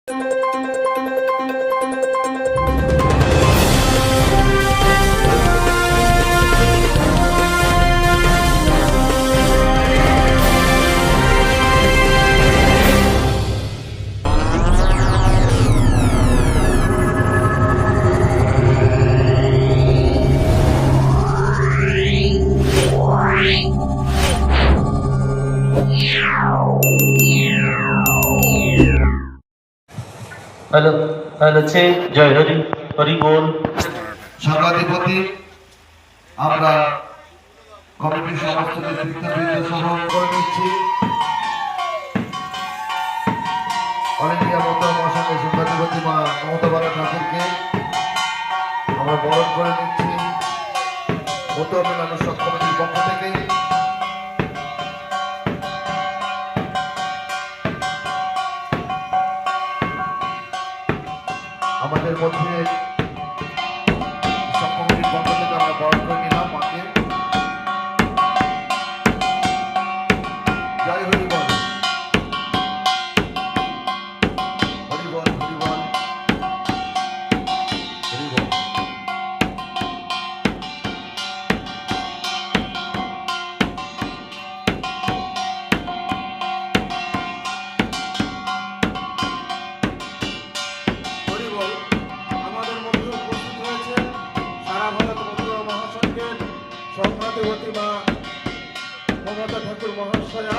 Hello hello से जय हरि हरि बोल। সভাধিপতি আমরা কমিটির সমস্ত নেতৃত্ববৃন্দ সহ করে নিচ্ছি। অল ইন্ডিয়া মমতা মহাসংঘের সভাধিপতি মা মমতা বালা ঠাকুরকে আমরা বরণ করে নিচ্ছি মমতা মানুষ কমিটির পক্ষ থেকে। আমাদের মধ্যে সব কমিটির পক্ষ থেকে আমরা বরণ করে নিলাম মাকে। জয় হরি বল, হরি বল, হরি বল, হরি বল। আমাদের মধ্যে উপস্থিত হয়েছে সারা ভারত মতুয়া মহাসংঘের সভাধিপতি মা মমতা ঠাকুর মহাশয়া।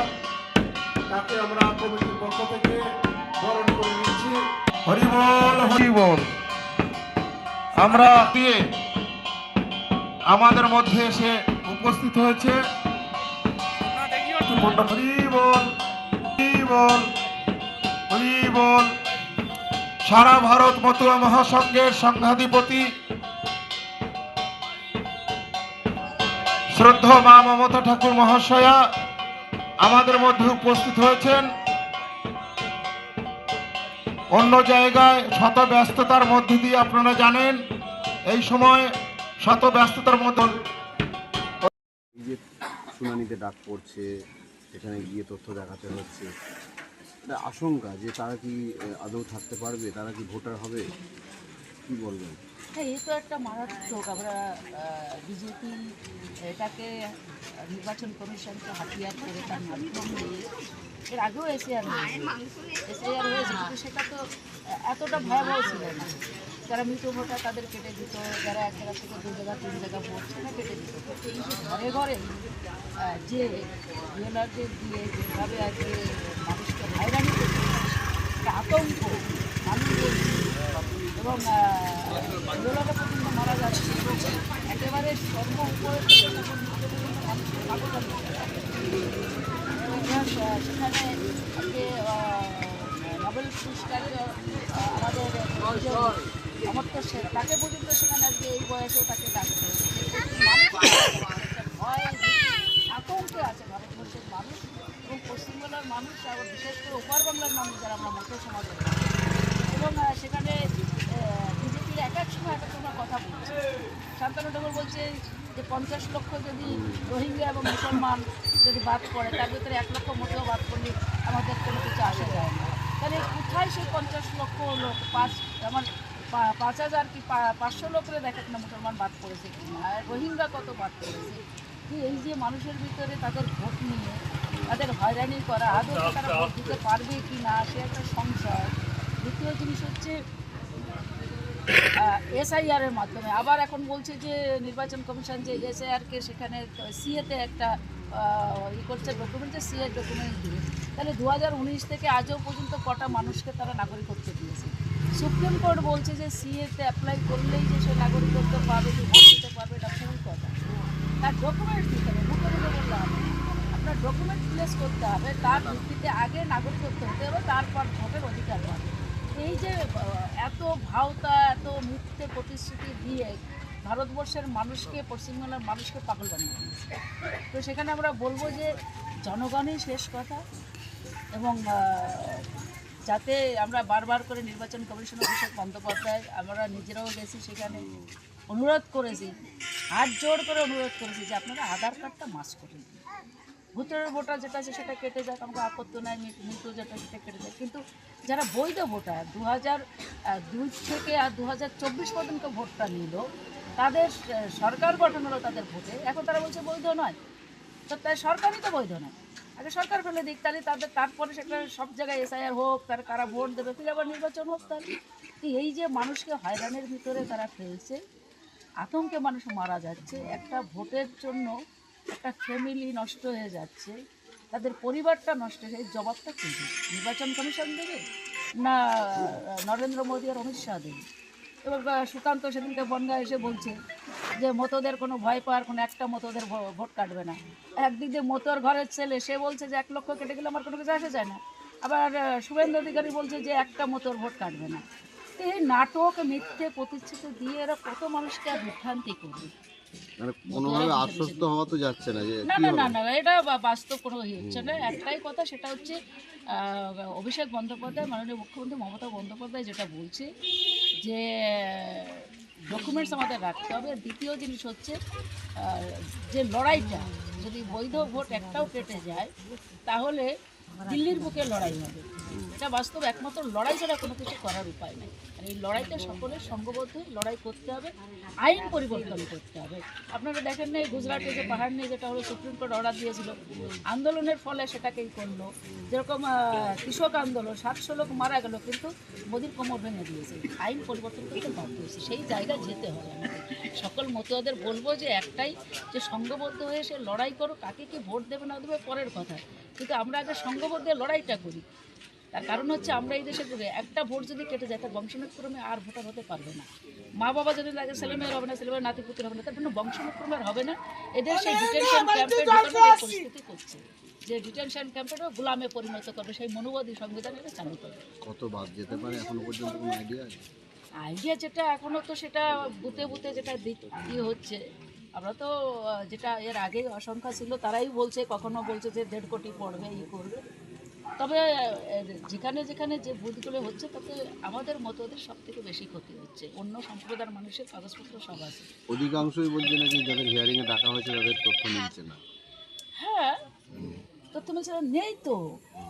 তাকে আমরা কমিটির পক্ষ থেকে বরণ করে নিচ্ছি। হরি বল, হরি বল। আমরা দিয়ে আমাদের মধ্যে এসে উপস্থিত হয়েছে হরি বল, হরি বল, হরি বল। সারা ভারত মতুয়া মহাসংঘের সংঘাধিপতি শ্রদ্ধা মা মমতা ঠাকুর মহাশয়া আমাদের মধ্যে উপস্থিত হয়েছেন। অন্য জায়গায় শত ব্যস্ততার মধ্যে দিয়ে আপনারা জানেন এই সময় শত ব্যস্ততার মধ্যে যে শুনানিতে ডাক পড়ছে, এখানে গিয়ে তথ্য দেখাতে হচ্ছে, এটা আশঙ্কা যে তারা কি আদৌ থাকতে পারবে, তারা কি ভোটার হবে, কি বলবেন? হ্যাঁ, এই তো একটা মারাত্মক। আমরা বিজেপি এটাকে নির্বাচন কমিশনকে হাতিয়ার করে তার মাধ্যম দিয়ে এর আগেও এসআইআর হয়েছে, কিন্তু সেটা তো এতটা ভয়াবহ ছিল না। যারা মৃত ভোটার তাদের কেটে দিত, যারা এক জায়গা থেকে 2 জায়গা 3 জায়গা ভোট সেটা কেটে দিত। তো এই যে ঘরে ঘরে যে বিএলআরদের দিয়ে যেভাবে আজকে মানুষকে হয়রানি করছে, একটা আতঙ্ক মানুষ এবং বিরোধীরা পর্যন্ত মারা যাচ্ছে এবং একেবারে সর্ব উপরে সেখানে আজকে নোবেল পুরস্কারের আমাদের অমর্ত্য সেন তাকে পর্যন্ত সেখানে আজকে এই বয়সেও তাকে ডাকছে। ভয় আতঙ্কে আছে ভারতবর্ষের মানুষ এবং পশ্চিমবাংলার মানুষ, আবার বিশেষ করে ওপার বাংলার মানুষ যারা আমরা মতো সমাজের এবং সেখানে বিজেপির এক এক সময় এক এক সময় কথা বলছে। শান্তনু ঠাকুর বলছে যে 50 লক্ষ যদি রোহিঙ্গা এবং মুসলমান যদি বাদ পড়ে তার ভিতরে 1 লক্ষ মোটেও বাদ পড়লে আমাদের কোনো কিছু আসা যায় না। তাহলে কোথায় সেই 50 লক্ষ লোক আমার 5000 কি 500 লোকের দেখেন না মুসলমান বাদ পড়েছে কিনা, রোহিঙ্গা কত বাদ পড়েছে। এই যে মানুষের ভিতরে তাদের ভোট নিয়ে তাদের হয়রানি করা, আদৌ তারা ভোট দিতে পারবে কি না সে একটা সংশয়। দ্বিতীয় জিনিস হচ্ছে এসআইআরের মাধ্যমে আবার এখন বলছে যে নির্বাচন কমিশন যে এসআইআরকে সেখানে সিএতে একটা করছে ডকুমেন্টে, সিএ ডকুমেন্ট দিয়ে। তাহলে 2019 থেকে আজও পর্যন্ত কটা মানুষকে তারা নাগরিকত্ব দিয়েছে। সুপ্রিম কোর্ট বলছে যে সিএতে অ্যাপ্লাই করলেই যে সে নাগরিকত্ব পাবে, যে ভোট দিতে পারবে, এটা ভুল কথা। তার ডকুমেন্ট দিতে হবে, মুখে মুখে বললে হবে। আপনার ডকুমেন্ট প্লেস করতে হবে, তার ভিত্তিতে আগে নাগরিকত্ব হতে হবে, তারপর ভোটের অধিকার পাবে। এই যে এত ভাওতা, এত মিথ্যে প্রতিশ্রুতি দিয়ে ভারতবর্ষের মানুষকে, পশ্চিমবাংলার মানুষকে পাগল বানিয়ে দিয়েছে। তো সেখানে আমরা বলবো যে জনগণই শেষ কথা এবং যাতে আমরা বারবার করে নির্বাচন কমিশন অভিষেক বন্দ্যোপাধ্যায় আমরা নিজেরাও গেছি, সেখানে অনুরোধ করেছি, হাত জোড় করে অনুরোধ করেছি যে আপনারা আধার কার্ডটা মাস্ট করে দিন। ভূতের ভোটার যেটা আছে সেটা কেটে যাক, আমাকে আপত্তি নাই, মৃত্যু যেটা সেটা কেটে যায়। কিন্তু যারা বৈধ ভোটার 2002 থেকে আর 2024 পর্যন্ত ভোটটা নিল, তাদের সরকার গঠন হলো তাদের ভোটে, এখন তারা বলছে বৈধ নয়। তো তাই সরকারই তো বৈধ নয়, আগে সরকার ফেলে দিক, তাহলে তারপরে সেটা সব জায়গায় এসআইআর হোক, তার কারা ভোট দেবে, ফিরে আবার নির্বাচন হোক। তাহলে এই যে মানুষকে হয়রানির ভিতরে তারা ফেলছে, আতঙ্কে মানুষ মারা যাচ্ছে, একটা ভোটের জন্য একটা ফ্যামিলি নষ্ট হয়ে যাচ্ছে, তাদের পরিবারটা নষ্ট হয়ে, জবাবটা কী দেবে? নির্বাচন কমিশন দেবে না নরেন্দ্র মোদী আর অমিত শাহ দেবে? এবার সুকান্ত সেদিনকে বনগা এসে বলছে যে মতোদের কোনো ভয় পাওয়ার কোনো একটা মতোদের ভোট কাটবে না। একদিক দিয়ে মতোর ঘরের ছেলে সে বলছে যে 1 লক্ষ কেটে গেলে আমার কোনো কিছু আসে যায় না, আবার শুভেন্দু অধিকারী বলছে যে একটা মতোর ভোট কাটবে না। তো এই নাটক মিথ্যে প্রতিশ্রুতি দিয়ে এরা কত মানুষকে আর বিভ্রান্তি করবে। মানে কোনোভাবে আশ্বস্ত হওয়া তো যাচ্ছে না যে না না না না, এটা বাস্তব কোনো হচ্ছে না। একটাই কথা, সেটা হচ্ছে অভিষেক বন্দ্যোপাধ্যায়, মাননীয় মুখ্যমন্ত্রী মমতা বন্দ্যোপাধ্যায় যেটা বলছে যে ডকুমেন্টস আমাদের রাখতে হবে। দ্বিতীয় জিনিস হচ্ছে যে লড়াইটা, যদি বৈধ ভোট একটাও কেটে যায় তাহলে দিল্লির বুকে লড়াই হবে। এটা বাস্তব, একমাত্র লড়াই ছাড়া কোনো কিছু করার উপায় নেই। আর এই লড়াইটা সকলের সঙ্গবদ্ধ লড়াই করতে হবে, আইন পরিবর্তন করতে হবে। আপনারা দেখেন না, এই গুজরাটে যে পাহাড় নিয়ে যেটা হলো, সুপ্রিম কোর্ট অর্ডার দিয়েছিল, আন্দোলনের ফলে সেটাকেই করলো। যেরকম কৃষক আন্দোলন, 700 লোক মারা গেল, কিন্তু মোদির কোমর ভেঙে দিয়েছে। আইন পরিবর্তন করতে বাধ্য হয়েছে, সেই জায়গায় যেতে হবে আমাদের। সকল মতুয়াদের বলবো যে একটাই, যে সঙ্গবদ্ধ হয়ে সে লড়াই করো, কাকে কি ভোট দেবে না দেবে পরের কথা, কিন্তু আমরা আগে সঙ্গবদ্ধ লড়াইটা করি। তার কারণ হচ্ছে আমরা এই দেশে ঘুরে একটা ভোট যদি কেটে যায়, তার বংশানুক্রমে আর ভোটার হতে পারবে না। মা বাবা যদি লাগে ছেলেমেয়ের হবে না, ছেলেমেয়ের নাতিপুতি হবে না, তার জন্য বংশানুক্রমে আর হবে না। এদের সেই ডিটেনশন ক্যাম্পে ঢোকানোর এই পরিস্থিতি করছে, যে ডিটেনশন ক্যাম্পেটাও গোলামে পরিণত করবে, সেই মনোবাদী সংবিধান এটা চালু করবে। কত বাদ যেতে পারে এখনো পর্যন্ত কোনো আইডিয়া আছে? আইডিয়া যেটা এখনও তো সেটা বুতে বুতে যেটা দিয়ে হচ্ছে, আমরা তো যেটা এর আগে আশঙ্কা ছিল তারাই বলছে, কখনো বলছে যে 1.5 কোটি পড়বে, করবে। তবে যেখানে যেখানে যে বুথগুলো হচ্ছে তাতে আমাদের মতোদের সব থেকে বেশি ক্ষতি হচ্ছে, অন্য সম্প্রদায়ের মানুষের কাগজপত্র সব আছে। অধিকাংশই বলছে নাকি যাদের হিয়ারিংয়ে ডাকা হয়েছে তাদের তথ্য মিলছে না। হ্যাঁ, তথ্য মিলছে না, নেই তো।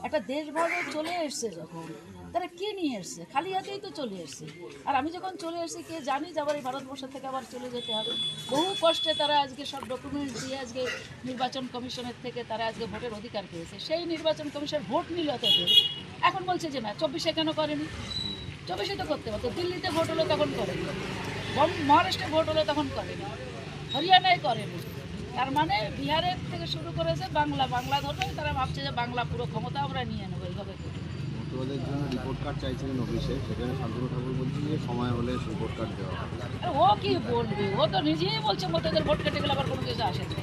একটা দেশভাগে চলে এসছে যখন, তারা কে নিয়ে এসছে? খালি হাতেই তো চলে এসছে। আর আমি যখন চলে এসেছি, কে জানি যে আবার এই ভারতবর্ষ থেকে আবার চলে যেতে হবে। বহু কষ্টে তারা আজকে সব ডকুমেন্টস দিয়ে আজকে নির্বাচন কমিশনের থেকে তারা আজকে ভোটের অধিকার পেয়েছে। সেই নির্বাচন কমিশন ভোট নিল তাদের, এখন বলছে যে না 24-এ কেন করেনি? 24-এ তো করতে পারতো। দিল্লিতে ভোট হলো তখন করেনি, মহারাষ্ট্রে ভোট হলো তখন করেনি, হরিয়ানায় করেনি। তার মানে বিহারের থেকে শুরু করেছে বাংলা ধরবে, তারা ভাবছে যে বাংলা পুরো ক্ষমতা আমরা নিয়ে নেবো, এইভাবে করি। মতুয়াদের জন্য রিপোর্ট কার্ড চাইছিলেন অফিসে, সেখানে শান্তনু ঠাকুর বলছেন যে সময় হলে রিপোর্ট কার্ড দেওয়া হবে। ও কি বলবে, ও তো নিজেই বলছে মতোদের ভোট কেটে গেলে আবার কোনো কিছু আসে না।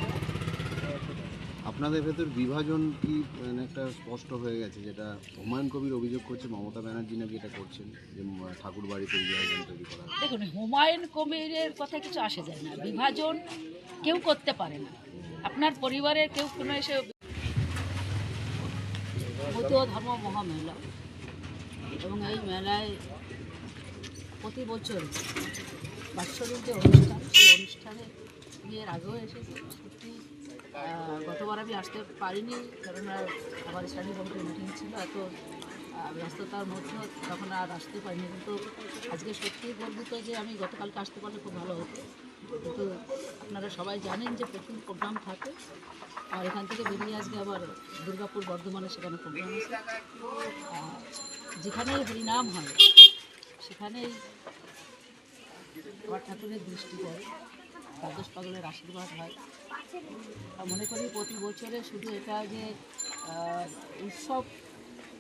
আপনাদের ভেতর বিভাজন কি মানে একটা স্পষ্ট হয়ে গেছে, যেটা হুমায়ুন কবির অভিযোগ করছে মমতা ব্যানার্জি নাকি এটা করছেন, যে ঠাকুর বাড়িতে বিভাজন তৈরি করা হবে? দেখুন, হুমায়ুন কবিরের কথা কিছু আসে যায় না, বিভাজন কেউ করতে পারে না। আপনার পরিবারের কেউ কোনো এসে মতুয়া ধর্ম মহামেলা, এবং এই মেলায় প্রতি বছর বাৎসরিক যে অনুষ্ঠান, সেই অনুষ্ঠানে বিয়ের আগেও এসেছি। সত্যি গতবার আমি আসতে পারিনি, কেননা আমার স্টাডি কমিটির মিটিং ছিল, এত ব্যস্ততার মধ্যে তখন আর আসতে পারিনি। কিন্তু আজকে সত্যি গর্বিত যে আমি গতকালকে আসতে পারলে খুব ভালো হতো। কিন্তু আপনারা সবাই জানেন যে প্রচুর প্রোগ্রাম থাকে, আর এখান থেকে বেরিয়ে আজকে আবার দুর্গাপুর বর্ধমানে সেখানে প্রোগ্রাম আছে। যেখানেই হরিনাম হয় সেখানেই আমার ঠাকুরের দৃষ্টি পড়ে, দ্বাদশ পাগলের আশীর্বাদ হয়। মনে করি প্রতি বছরে শুধু এটা যে উৎসব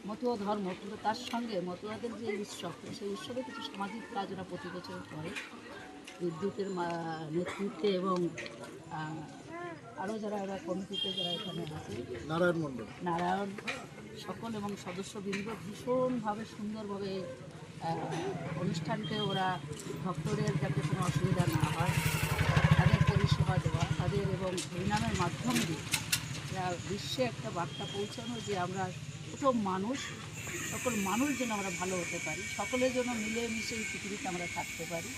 মতুয়া ধর্ম, কিন্তু তার সঙ্গে মতুয়াদের যে উৎসব, সেই উৎসবে কিছু সামাজিক কাজ ওরা প্রতি বছর করে বিদ্যুতের নেতৃত্বে, এবং আরও যারা এরা কমিটিতে যারা এখানে আছে, নারায়ণ সকল এবং সদস্যবৃন্দ ভীষণভাবে সুন্দরভাবে অনুষ্ঠানকে ওরা ভক্তদের যাতে কোনো অসুবিধা না হয় তাদের পরিষেবা দেওয়া, তাদের এবং হরিনামের মাধ্যম দিয়ে বিশ্বে একটা বার্তা পৌঁছানো যে আমরা প্রথম মানুষ, সকল মানুষ যেন আমরা ভালো হতে পারি, সকলের জন্য মিলেমিশে এই পৃথিবীতে আমরা থাকতে পারি।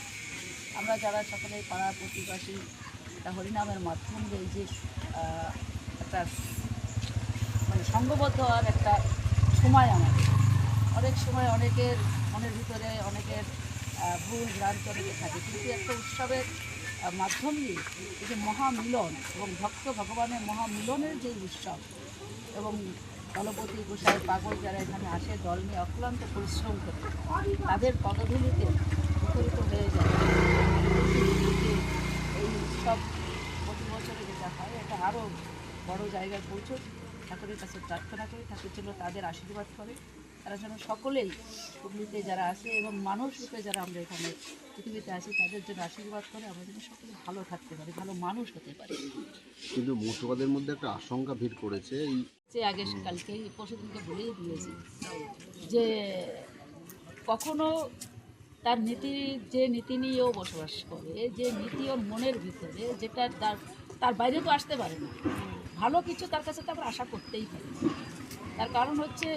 আমরা যারা সকলে পাড়া প্রতিবাসী, একটা হরিনামের মাধ্যম দিয়ে যে একটা মানে সংঘবদ্ধ হওয়ার একটা সময় আমাদের। অনেক সময় অনেকের মনের ভিতরে অনেকের ভুল ভ্রান্তি অনেকে থাকে, কিন্তু একটা উৎসবের মাধ্যম দিয়ে এই যে মহামিলন এবং ভক্ত ভগবানের মহামিলনের যে উৎসব, এবং দলপতি গোসাই পাগল যারা এখানে আসে দল নিয়ে অক্লান্ত পরিশ্রম করে তাদের পদধূলিতে মুখরিত হয়ে যায়। এই উৎসব প্রতি বছরে যেটা হয় এটা আরও বড় জায়গায় পৌঁছুক, ঠাকুরের কাছে প্রার্থনা করি, ঠাকুর যেন তাদের আশীর্বাদ করে, তারা যেন সকলেই হুগলিতে যারা আছে এবং মানুষ রূপে যারা আমরা এখানে পৃথিবীতে আছি তাদের জন্য আশীর্বাদ করে আমরা যেন সকলে ভালো থাকতে পারি, ভালো মানুষ হতে পারি। কিন্তু মতুয়াদের মধ্যে একটা আশঙ্কা ভিড় করেছে এই যে আগে কালকেই পরশুদিনকে বলেই দিয়েছি যে কখনো তার যে নীতি নিয়েও বসবাস করে, যে নীতি ওর মনের ভিতরে যেটা তার বাইরে তো আসতে পারে না, ভালো কিছু তার কাছে তো আমরা আশা করতেই পারি। তার কারণ হচ্ছে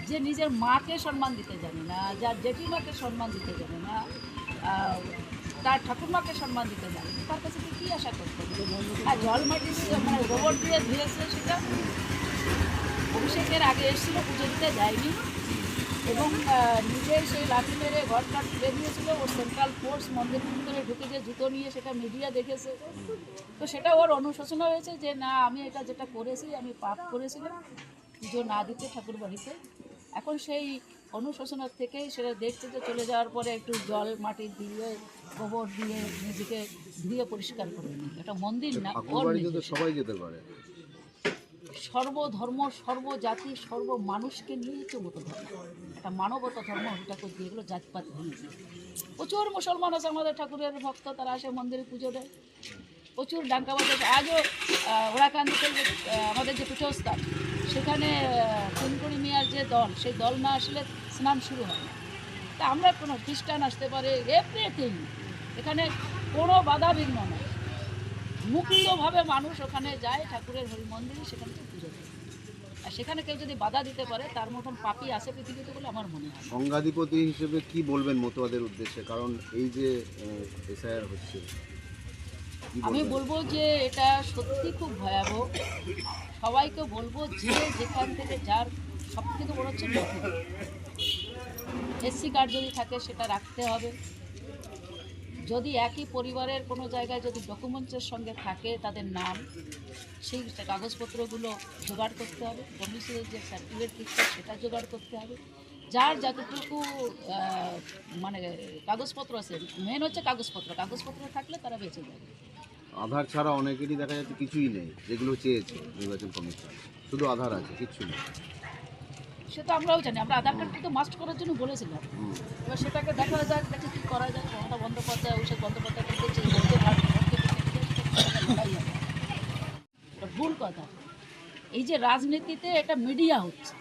যে নিজের মাকে সম্মান দিতে জানে না, যার জেঠিমাকে সম্মান দিতে জানে না, তার ঠাকুরমাকে সম্মান দিতে জানে না, তার কাছে কী আশা করতে হবে? আর জল মাটি দিয়ে মানে গোবর দিয়ে ধুয়েছে, সেটা অভিষেকের আগে এসেছিল, পুজো দিতে যায়নি, এবং নিজের সেই লাঠি মেরে ঘরটা তুলে দিয়েছিল। ওর সেন্ট্রাল ফোর্স মন্দিরের ভিতরে ঢুকে যে জুতো নিয়ে সেটা মিডিয়া দেখেছে, তো সেটা ওর অনুশোচনা হয়েছে যে না আমি এটা যেটা করেছি আমি পাপ করেছিলাম পুজো না দিতে ঠাকুর বাড়িতে। এখন সেই অনুশোচনার থেকেই সেটা দেখতে যে চলে যাওয়ার পরে একটু জল মাটি দিয়ে গোবর দিয়ে নিজেকে ধুয়ে পরিষ্কার করে নিই। এটা মন্দির না, ওর বাড়িতে সবাই যেতে পারে। সর্বধর্ম সর্বজাতি সর্ব মানুষকে নিয়ে চলতে ধর্ম, একটা মানবতা ধর্ম ঠাকুর দিয়ে, এগুলো জাতপাত ভেঙে। প্রচুর মুসলমান আছে আমাদের ঠাকুরের ভক্ত, তারা আসে মন্দিরে পুজো দেয়, প্রচুর ডাঙ্কা বাজে। আজও ওরাকান্দিতে আমাদের যে পীঠস্থান সেখানে কুনকুনি মিয়ার যে দল, সেই দল না আসলে স্নান শুরু হয় না। তা আমরা কোনো খ্রিস্টান আসতে পারে, এভরিথিং, এখানে কোনো বাধা বিঘ্ন নেই, মুক্তভাবে মানুষ ওখানে যায় ঠাকুরের হরি মন্দিরে, সেখানে পুজো দেয়। আর সেখানে কেউ যদি বাধা দিতে পারে তার মতন পাপী আছে পৃথিবীতে বলে আমার মনে হয়। সংঘাধিপতি হিসেবে কি বলবেন মতুয়াদের উদ্দেশ্যে, কারণ এই যে এসআইআর হচ্ছে? আমি বলবো যে এটা সত্যি খুব ভয়াবহ। সবাইকে বলবো যে যেখান থেকে যার সব থেকে বড় হচ্ছে এসসি কার্ড যদি থাকে সেটা রাখতে হবে। যদি একই পরিবারের কোনো জায়গায় যদি ডকুমেন্টসের সঙ্গে থাকে তাদের নাম, সেই কাগজপত্রগুলো জোগাড় করতে হবে। ডোমিসাইলের যে সার্টিফিকেট দিচ্ছে সেটা জোগাড় করতে হবে। যার যতটুকু মানে কাগজপত্র আছে, মেন হচ্ছে কাগজপত্র থাকলে তারা বেঁচে যাবে। আধার ছাড়া অনেকেরই দেখা যাচ্ছে কিছুই নেই, যেগুলো চেয়েছে নির্বাচন কমিশন, শুধু আধার আছে, কিচ্ছু নেই। সে তো আমরাও জানি, আমরা আধার কার্ডটা তো মাস্ট করার জন্য বলেছিলাম। এবার সেটাকে দেখা যাক, দেখি কী করা যায়। মমতা বন্দ্যোপাধ্যায়, অভিষেক বন্দ্যোপাধ্যায় করছে এটা ভুল কথা। এই যে রাজনীতিতে এটা মিডিয়া হচ্ছে,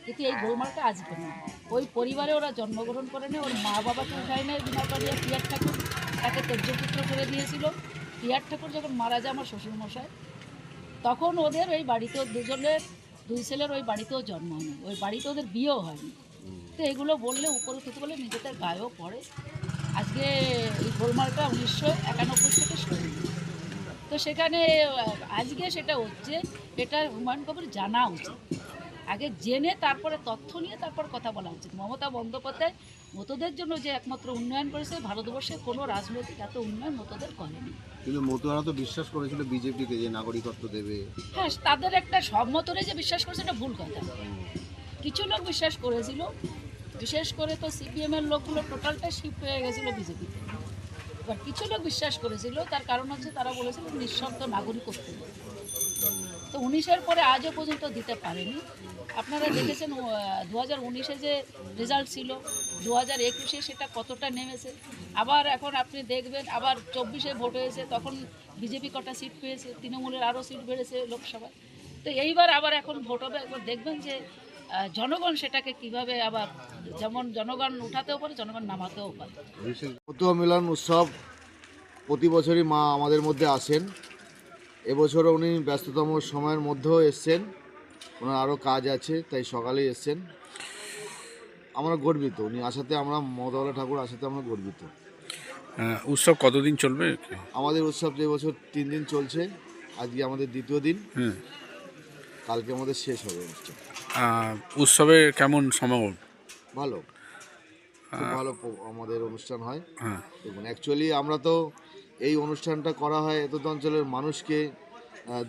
কিন্তু এই গোলমালটা আজকে না। ওই পরিবারে ওরা জন্মগ্রহণ করে না, ওর মা বাবাকে উঠায় নেয়। বিনাপাড়িয়া পিয়ার ঠাকুর তাকে তেজ্যপুত্র করে দিয়েছিল। পিয়ার ঠাকুর যখন মারা যায় আমার শ্বশুরমশাই, তখন ওদের ওই বাড়িতেও দুই ছেলের ওই বাড়িতেও জন্ম হয়নি, ওই বাড়িতে ওদের বিয়েও হয়নি। তো এগুলো বললে উপরে থেকে বলে নিজেদের গায়েও পড়ে। আজকে এই গোলমালটা 1991 থেকে শুরু। তো সেখানে আজকে সেটা হচ্ছে, এটা হুমায়ুন কবির জানা উচিত, আগে জেনে তারপরে তথ্য নিয়ে তারপর কথা বলা উচিত। মমতা বন্দ্যোপাধ্যায় মতদের জন্য যে একমাত্র উন্নয়ন করেছে, ভারতবর্ষে কোনো রাজনৈতিক এত উন্নয়ন মতদের করেনি। কিন্তু মতুয়ারা তো বিশ্বাস করেছিল বিজেপিকে যে নাগরিকত্ব দেবে। হ্যাঁ, তাদের একটা সম্মতরে যে বিশ্বাস করেছে এটা ভুল কথা। কিছু লোক বিশ্বাস করেছিল, বিশেষ করে তো সিপিএমের লোকগুলো টোটালটা শিফট হয়ে গেছিলো বিজেপিতে। এবার কিছু লোক বিশ্বাস করেছিল, তার কারণ হচ্ছে তারা বলেছিল নিঃশব্দ নাগরিকত্ব দেবে। তো 19-এর পরে আজও পর্যন্ত দিতে পারেনি। আপনারা দেখেছেন 2019-এ যে রেজাল্ট ছিল, 2021-এ সেটা কতটা নেমেছে। আবার এখন আপনি দেখবেন আবার 24-এ ভোট হয়েছে, তখন বিজেপি কটা সিট পেয়েছে, তৃণমূলের আরও সিট বেড়েছে লোকসভায়। তো এইবার আবার এখন ভোট হবে, একবার দেখবেন যে জনগণ সেটাকে কিভাবে আবার, যেমন জনগণ উঠাতেও পারে, জনগণ নামাতেও পারে। মতুয়া মিলন উৎসব প্রতি বছরই মা আমাদের মধ্যে আসেন। এবছরও উনি ব্যস্ততম সময়ের মধ্যেও এসছেন, ওনার আরও কাজ আছে তাই সকালেই এসছেন। আমরা গর্বিত উনি আসাতে, আমরা মমতা ঠাকুর আসাতে আমরা গর্বিত। উৎসব কতদিন চলবে? আমাদের উৎসব যে বছর 3 দিন চলছে, আজকে আমাদের দ্বিতীয় দিন। কালকে আমাদের শেষ হবে অনুষ্ঠান। উৎসবে কেমন সমাগম? ভালো, খুব ভালো আমাদের অনুষ্ঠান হয়। হ্যাঁ। দেখুন, অ্যাকচুয়ালি আমরা তো এই অনুষ্ঠানটা করা হয় এতদ অঞ্চলের মানুষকে,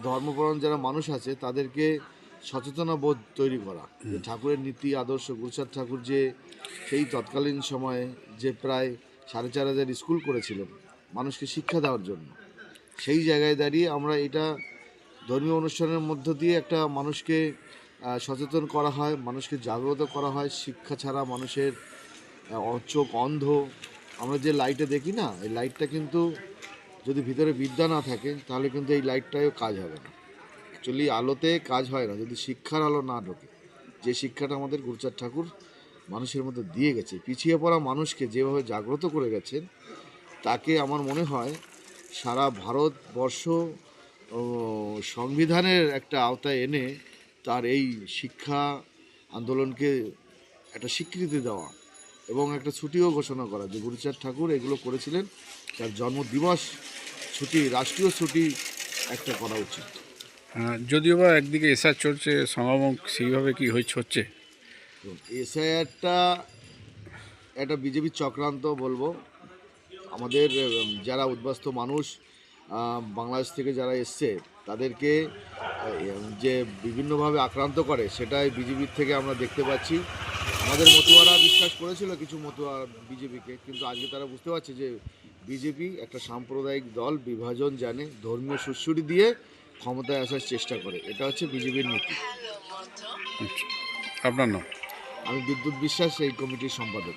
ধর্মপরায়ণ যারা মানুষ আছে তাদেরকে সচেতনা বোধ তৈরি করা, যে ঠাকুরের নীতি আদর্শ, গুরুচাঁদ ঠাকুর যে সেই তৎকালীন সময়ে যে প্রায় 4,500 স্কুল করেছিলেন মানুষকে শিক্ষা দেওয়ার জন্য, সেই জায়গায় দাঁড়িয়ে আমরা এটা ধর্মীয় অনুষ্ঠানের মধ্য দিয়ে একটা মানুষকে সচেতন করা হয়, মানুষকে জাগ্রত করা হয়। শিক্ষা ছাড়া মানুষের চোখ অন্ধ। আমরা যে লাইটে দেখি না, এই লাইটটা কিন্তু যদি ভিতরে বিদ্যা না থাকে তাহলে কিন্তু এই লাইটটাও কাজ হবে না। অ্যাকচুয়ালি আলোতে কাজ হয় না যদি শিক্ষার আলো না ঢোকে। যে শিক্ষাটা আমাদের গুরুচাঁদ ঠাকুর মানুষের মধ্যে দিয়ে গেছে, পিছিয়ে পড়া মানুষকে যেভাবে জাগ্রত করে গেছেন, তাকে আমার মনে হয় সারা ভারতবর্ষ সংবিধানের একটা আওতায় এনে তার এই শিক্ষা আন্দোলনকে একটা স্বীকৃতি দেওয়া এবং একটা ছুটিও ঘোষণা করা, যে গুরুচাঁদ ঠাকুর এগুলো করেছিলেন, তার জন্মদিবস ছুটি, রাষ্ট্রীয় ছুটি একটা করা উচিত। যদিও বা একদিকে এসআর চলছে, সমাগম সেইভাবে কি হচ্ছে? এসআইআরটা একটা বিজেপির চক্রান্ত বলবো। আমাদের যারা উদ্বাস্তু মানুষ বাংলাদেশ থেকে যারা এসছে তাদেরকে যে বিভিন্নভাবে আক্রান্ত করে, সেটাই বিজেপির থেকে আমরা দেখতে পাচ্ছি। আমাদের মতুয়ারা বিশ্বাস করেছিল কিছু মতুয়া বিজেপিকে, কিন্তু আজকে তারা বুঝতে পারছে যে বিজেপি একটা সাম্প্রদায়িক দল, বিভাজন জানে, ধর্মীয় সুশ্রুতি দিয়ে ক্ষমতায় আসার চেষ্টা করে। এটা হচ্ছে বিজেপির নীতি। আপনার নাম? আমি বিদ্যুৎ বিশ্বাস, এই কমিটির সম্পাদক।